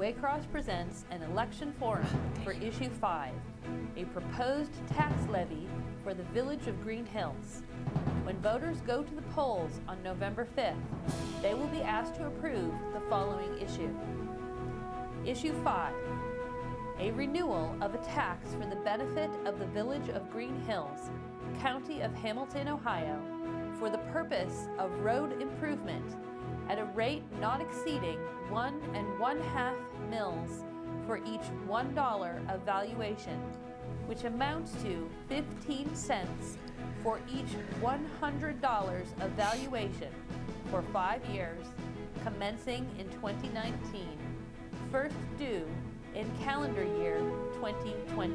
Waycross presents an election forum for Issue 5, a proposed tax levy for the village of Greenhills. When voters go to the polls on November 5th, they will be asked to approve the following issue. Issue 5, a renewal of a tax for the benefit of the village of Greenhills, County of Hamilton, Ohio, for the purpose of road improvement at a rate not exceeding 1 1/2 mils for each $1 of valuation, which amounts to 15 cents for each $100 of valuation for 5 years, commencing in 2019, first due in calendar year 2020.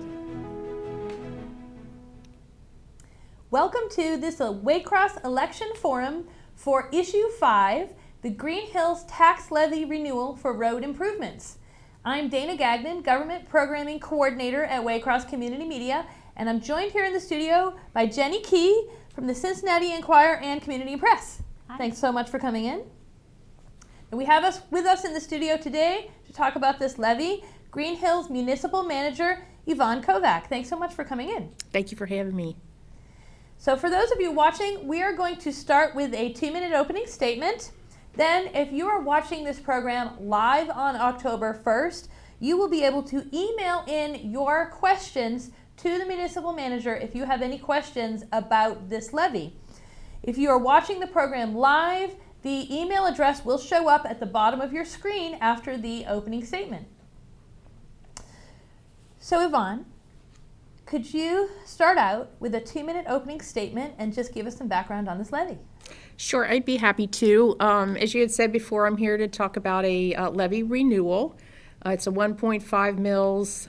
Welcome to this Waycross election forum for Issue 5, the Greenhills Tax Levy Renewal for Road Improvements. I'm Dana Gagnon, Government Programming Coordinator at Waycross Community Media, and I'm joined here in the studio by Jenny Key from the Cincinnati Enquirer and Community Press. Hi. Thanks so much for coming in. And we have with us in the studio today to talk about this levy, Greenhills Municipal Manager Yvonne Kovac. Thanks so much for coming in. Thank you for having me. So for those of you watching, we are going to start with a 2-minute opening statement. Then, if you are watching this program live on October 1st, you will be able to email in your questions to the municipal manager if you have any questions about this levy. If you are watching the program live, the email address will show up at the bottom of your screen after the opening statement. So Yvonne, could you start out with a 2-minute opening statement and just give us some background on this levy? Sure, I'd be happy to. As you had said before, I'm here to talk about a levy renewal. It's a 1.5 mils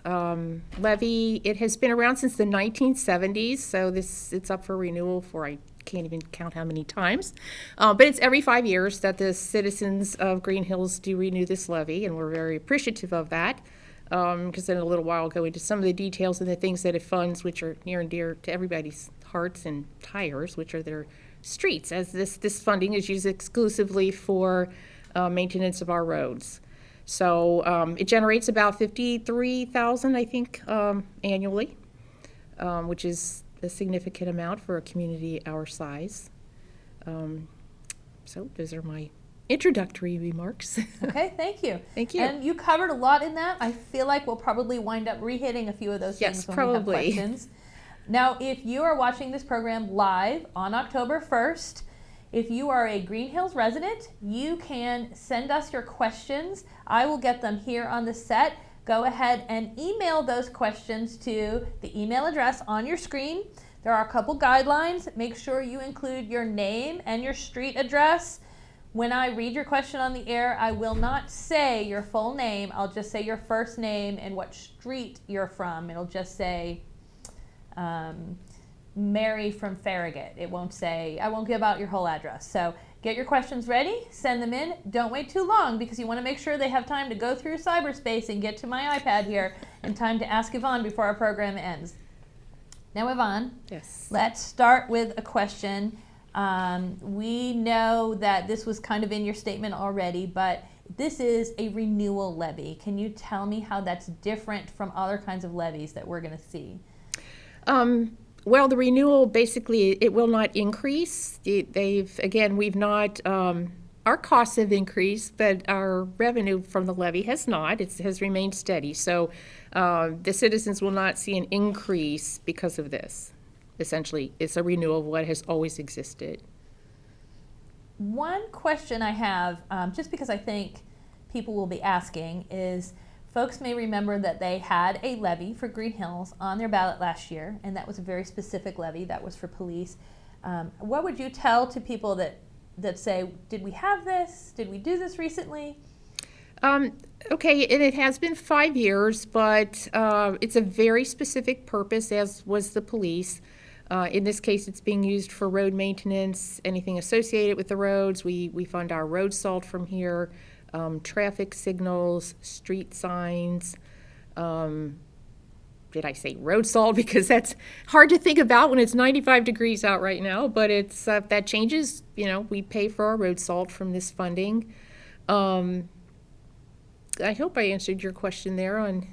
levy. It has been around since the 1970s, so it's up for renewal for, I can't even count how many times. But it's every 5 years that the citizens of Greenhills do renew this levy, and we're very appreciative of that. Because in a little while I'll go into some of the details and the things that it funds, which are near and dear to everybody's hearts and tires, which are their streets, as this funding is used exclusively for maintenance of our roads. So it generates about $53,000, I think, annually, which is a significant amount for a community our size. So those are my introductory remarks. Okay, thank you. Thank you. And you covered a lot in that. I feel like we'll probably wind up re-hitting a few of those things when we have questions. Now, if you are watching this program live on October 1st, if you are a Greenhills resident, you can send us your questions. I will get them here on the set. Go ahead and email those questions to the email address on your screen. There are a couple guidelines. Make sure you include your name and your street address. When I read your question on the air, I will not say your full name. I'll just say your first name and what street you're from. It'll just say Mary from Farragut. It won't say, I won't give out your whole address. So get your questions ready, send them in. Don't wait too long because you want to make sure they have time to go through cyberspace and get to my iPad here in time to ask Yvonne before our program ends. Now, Yvonne, yes, let's start with a question. We know that this was kind of in your statement already, but this is a renewal levy. Can you tell me how that's different from other kinds of levies that we're going to see? Well, the renewal, basically, it will not increase. We've not, our costs have increased, but our revenue from the levy has not. It has remained steady. So the citizens will not see an increase because of this. Essentially, it's a renewal of what has always existed. One question I have, just because I think people will be asking, is folks may remember that they had a levy for Greenhills on their ballot last year, and that was a very specific levy. That was for police. What would you tell to people that say, did we have this? Did we do this recently? Okay, and it has been 5 years, but it's a very specific purpose, as was the police. In this case, it's being used for road maintenance, anything associated with the roads. We fund our road salt from here, traffic signals, street signs. Did I say road salt? Because that's hard to think about when it's 95 degrees out right now, but it's that changes. We pay for our road salt from this funding. I hope I answered your question there on,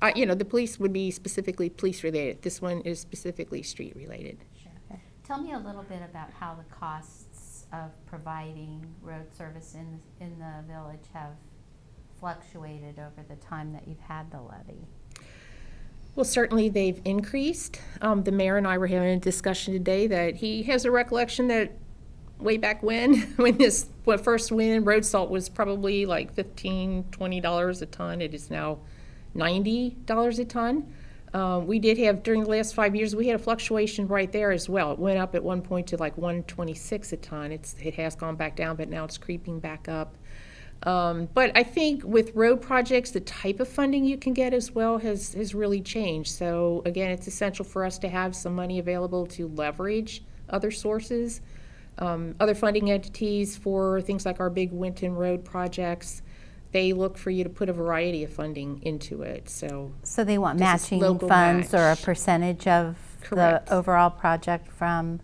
the police would be specifically police related. This one is specifically street related. Sure. Tell me a little bit about how the costs of providing road service in the village have fluctuated over the time that you've had the levy. Well, certainly they've increased. The mayor and I were having a discussion today that he has a recollection that way back when this first went in, road salt was probably like $15, $20 a ton. It is now $90 a ton. We did have, during the last 5 years, we had a fluctuation right there as well. It went up at one point to like $126 a ton. It has gone back down, but now it's creeping back up. But I think with road projects, the type of funding you can get as well has really changed. So again, it's essential for us to have some money available to leverage other sources, other funding entities for things like our big Winton Road projects. They look for you to put a variety of funding into it. So they want this is matching local funds match. or a percentage of Correct. the overall project from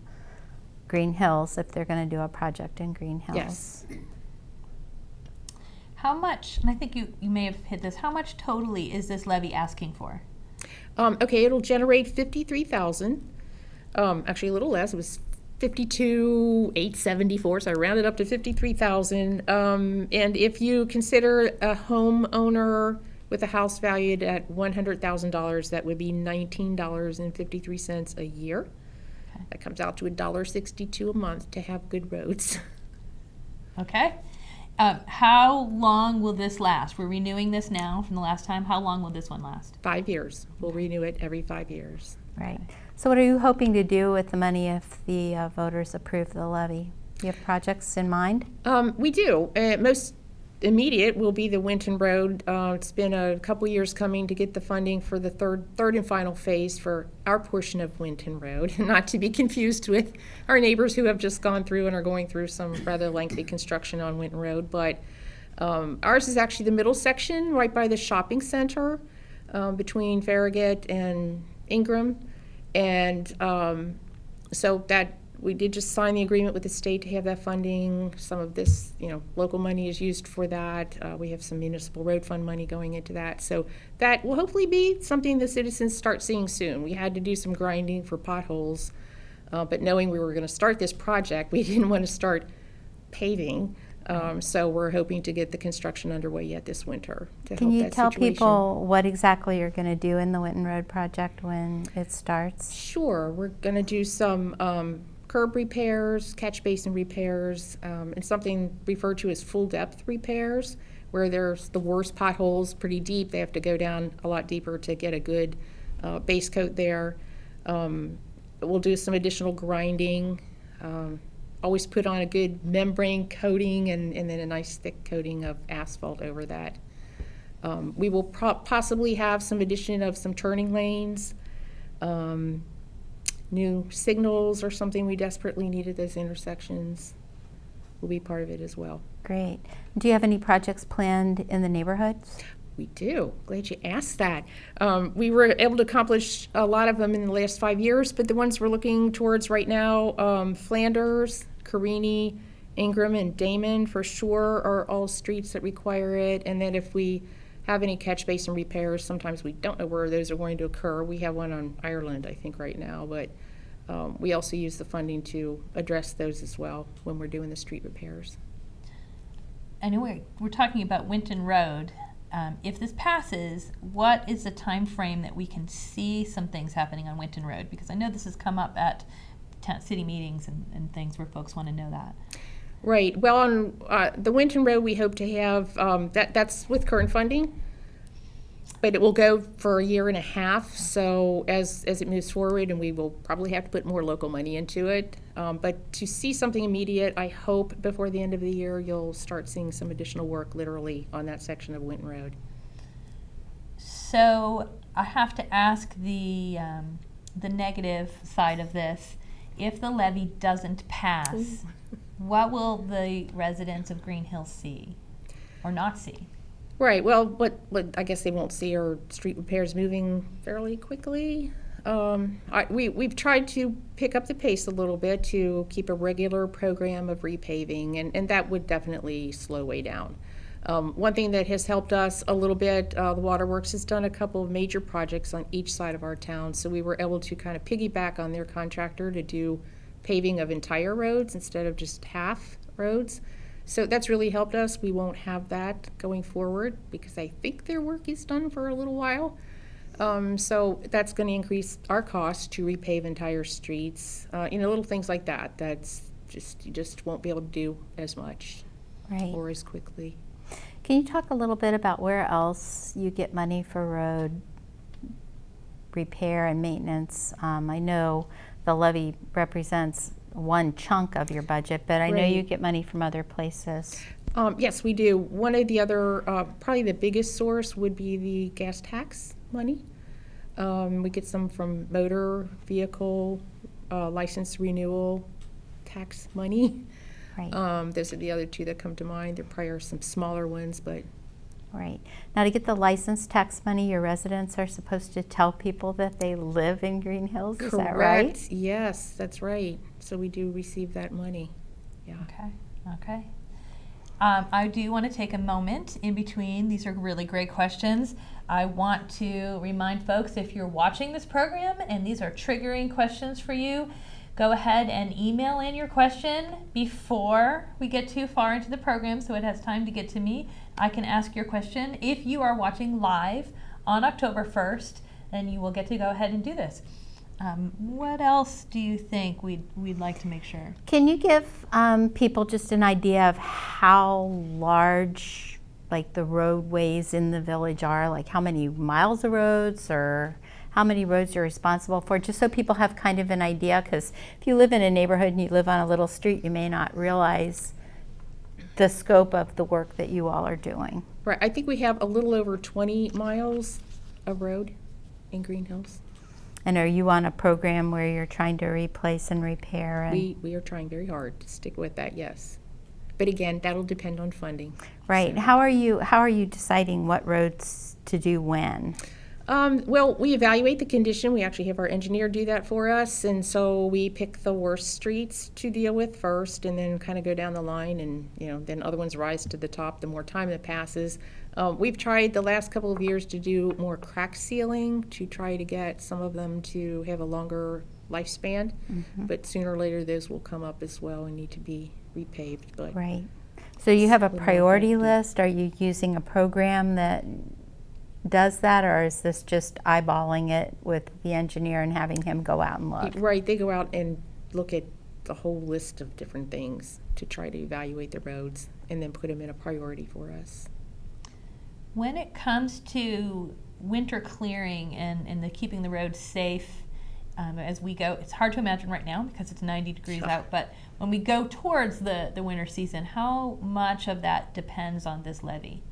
Greenhills if they're going to do a project in Greenhills. Yes. How much, and I think you may have hit this, how much totally is this levy asking for? Okay, it'll generate 53,000. Actually, a little less. It was 52,874, so I rounded up to 53,000. And if you consider a homeowner with a house valued at $100,000, that would be $19.53 a year. Okay. That comes out to $1.62 a month to have good roads. Okay. How long will this last? We're renewing this now from the last time. How long will this one last? 5 years. We'll renew it every 5 years. Right. So what are you hoping to do with the money if the voters approve the levy? Do you have projects in mind? We do. Most immediate will be the Winton Road. It's been a couple years coming to get the funding for the third and final phase for our portion of Winton Road, not to be confused with our neighbors who have just gone through and are going through some rather lengthy construction on Winton Road. But ours is actually the middle section right by the shopping center between Farragut and Ingram. And so that we did just sign the agreement with the state to have that funding. Some of this, local money is used for that. We have some municipal road fund money going into that. So that will hopefully be something the citizens start seeing soon. We had to do some grinding for potholes, but knowing we were going to start this project, we didn't want to start paving. So we're hoping to get the construction underway yet this winter to Can help you that tell situation. people what exactly you're going to do in the Winton Road project when it starts? Sure. We're going to do some curb repairs, catch basin repairs, and something referred to as full depth repairs, where there's the worst potholes pretty deep. They have to go down a lot deeper to get a good base coat there. We'll do some additional grinding. Always put on a good membrane coating and then a nice thick coating of asphalt over that. We will possibly have some addition of some turning lanes. New signals or something we desperately need at those intersections will be part of it as well. Great. Do you have any projects planned in the neighborhoods? We do. Glad you asked that. We were able to accomplish a lot of them in the last 5 years, but the ones we're looking towards right now, Flanders, Carini, Ingram, and Damon for sure are all streets that require it. And then if we have any catch basin repairs, sometimes we don't know where those are going to occur. We have one on Ireland, I think, right now, but we also use the funding to address those as well when we're doing the street repairs. I know we're talking about Winton Road. If this passes, what is the time frame that we can see some things happening on Winton Road? Because I know this has come up at city meetings and things where folks want to know that. Right. Well, on the Winton Road, we hope to have, that's with current funding, but it will go for a year and a half. So as it moves forward, and we will probably have to put more local money into it. But to see something immediate, I hope before the end of the year, you'll start seeing some additional work literally on that section of Winton Road. So I have to ask the negative side of this. If the levy doesn't pass, what will the residents of Greenhills see or not see? Right. Well, what I guess they won't see are street repairs moving fairly quickly. We've tried to pick up the pace a little bit to keep a regular program of repaving, and that would definitely slow way down. One thing that has helped us a little bit, the Waterworks has done a couple of major projects on each side of our town, so we were able to kind of piggyback on their contractor to do paving of entire roads instead of just half roads. So that's really helped us. We won't have that going forward because I think their work is done for a little while. So that's going to increase our cost to repave entire streets. Little things like that. You just won't be able to do as much Right. or as quickly. Can you talk a little bit about where else you get money for road repair and maintenance? I know the levy represents one chunk of your budget, but I know you Right. get money from other places. Yes, we do. One of the other, probably the biggest source would be the gas tax money. We get some from motor vehicle license renewal tax money. Right. Those are the other two that come to mind. There probably are some smaller ones, but Right. Now, to get the license tax money, your residents are supposed to tell people that they live in Green Hills, is that right? correct. Yes, that's right. So we do receive that money. Yeah. Okay. I do want to take a moment in between. These are really great questions. I want to remind folks, if you're watching this program and these are triggering questions for you, go ahead and email in your question before we get too far into the program so it has time to get to me. I can ask your question. If you are watching live on October 1st, then you will get to go ahead and do this. What else do you think we'd like to make sure? Can you give people just an idea of how large, like, the roadways in the village are? Like, how many miles of roads or how many roads you're responsible for, just so people have kind of an idea? Because if you live in a neighborhood and you live on a little street, you may not realize the scope of the work that you all are doing. Right. I think we have a little over 20 miles of road in Green Hills. And are you on a program where you're trying to replace and repair? And We are trying very hard to stick with that, yes. But again, that'll depend on funding. Right. So. How are you deciding what roads to do when? Well, we evaluate the condition. We actually have our engineer do that for us, and so we pick the worst streets to deal with first, and then kind of go down the line, and then other ones rise to the top the more time that passes. We've tried the last couple of years to do more crack sealing to try to get some of them to have a longer lifespan, but sooner or later those will come up as well and need to be repaved. But Right. So you have a we won't priority have to- list? Are you using a program that does that, or is this just eyeballing it with the engineer and having him go out and look? Right, they go out and look at the whole list of different things to try to evaluate the roads and then put them in a priority for us. When it comes to winter clearing and the keeping the roads safe as we go, it's hard to imagine right now because it's 90 degrees out, but when we go towards the winter season, how much of that depends on this levy?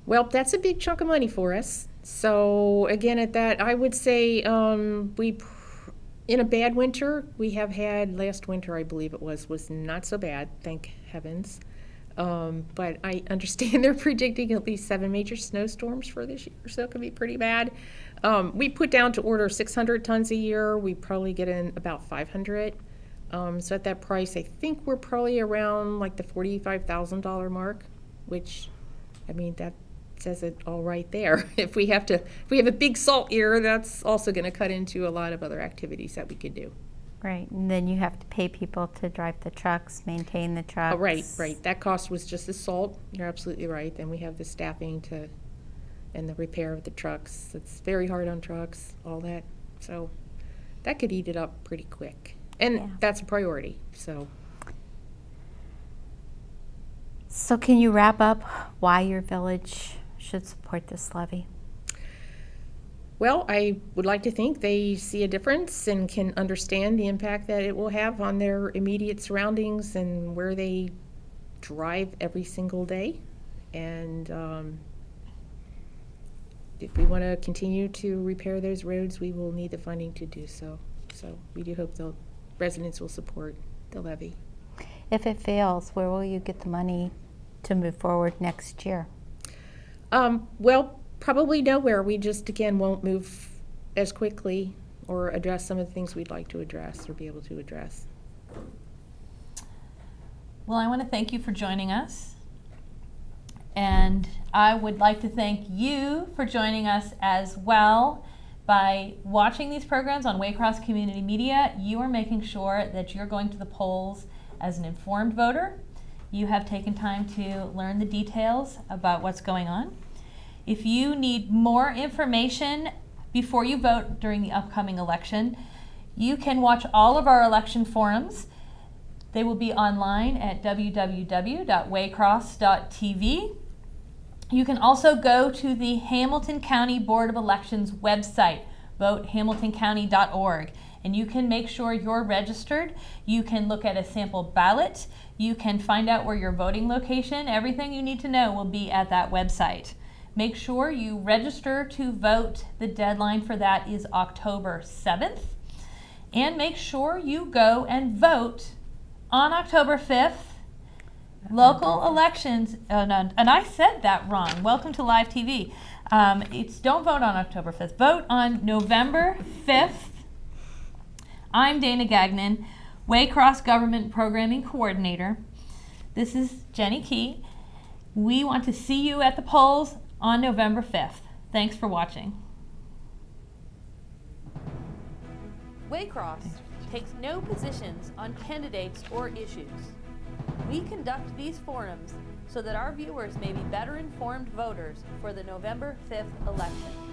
Well, that's a big chunk of money for us. So again, at that, I would say in a bad winter, we have had, last winter I believe it was not so bad, thank heavens. But I understand they're predicting at least 7 major snowstorms for this year, so it could be pretty bad. We put down to order 600 tons a year. We probably get in about 500. So at that price, I think we're probably around like the $45,000 mark, which, I mean, that says it all right there. If we have a big salt year, that's also going to cut into a lot of other activities that we could do. Right, and then you have to pay people to drive the trucks, maintain the trucks. Oh, right. That cost was just the salt. You're absolutely right. Then we have the staffing and the repair of the trucks. It's very hard on trucks, all that. So that could eat it up pretty quick. And Yeah. that's a priority, so. So can you wrap up why your village should support this levy? Well, I would like to think they see a difference and can understand the impact that it will have on their immediate surroundings and where they drive every single day. And if we want to continue to repair those roads, we will need the funding to do so. So we do hope the residents will support the levy. If it fails, where will you get the money to move forward next year? Well, probably nowhere. We just, again, won't move as quickly or address some of the things we'd like to address or be able to address. Well, I want to thank you for joining us. And I would like to thank you for joining us as well. By watching these programs on Waycross Community Media, you are making sure that you're going to the polls as an informed voter. You have taken time to learn the details about what's going on. If you need more information before you vote during the upcoming election, you can watch all of our election forums. They will be online at www.waycross.tv. You can also go to the Hamilton County Board of Elections website, votehamiltoncounty.org, and you can make sure you're registered. You can look at a sample ballot. You can find out where your voting location, everything you need to know will be at that website. Make sure you register to vote. The deadline for that is October 7th. And make sure you go and vote on October 5th. Local elections, and I said that wrong. Welcome to live TV. Don't vote on October 5th. Vote on November 5th. I'm Dana Gagnon, Waycross Government Programming Coordinator. This is Jenny Key. We want to see you at the polls on November 5th. Thanks for watching. Waycross takes no positions on candidates or issues. We conduct these forums so that our viewers may be better informed voters for the November 5th election.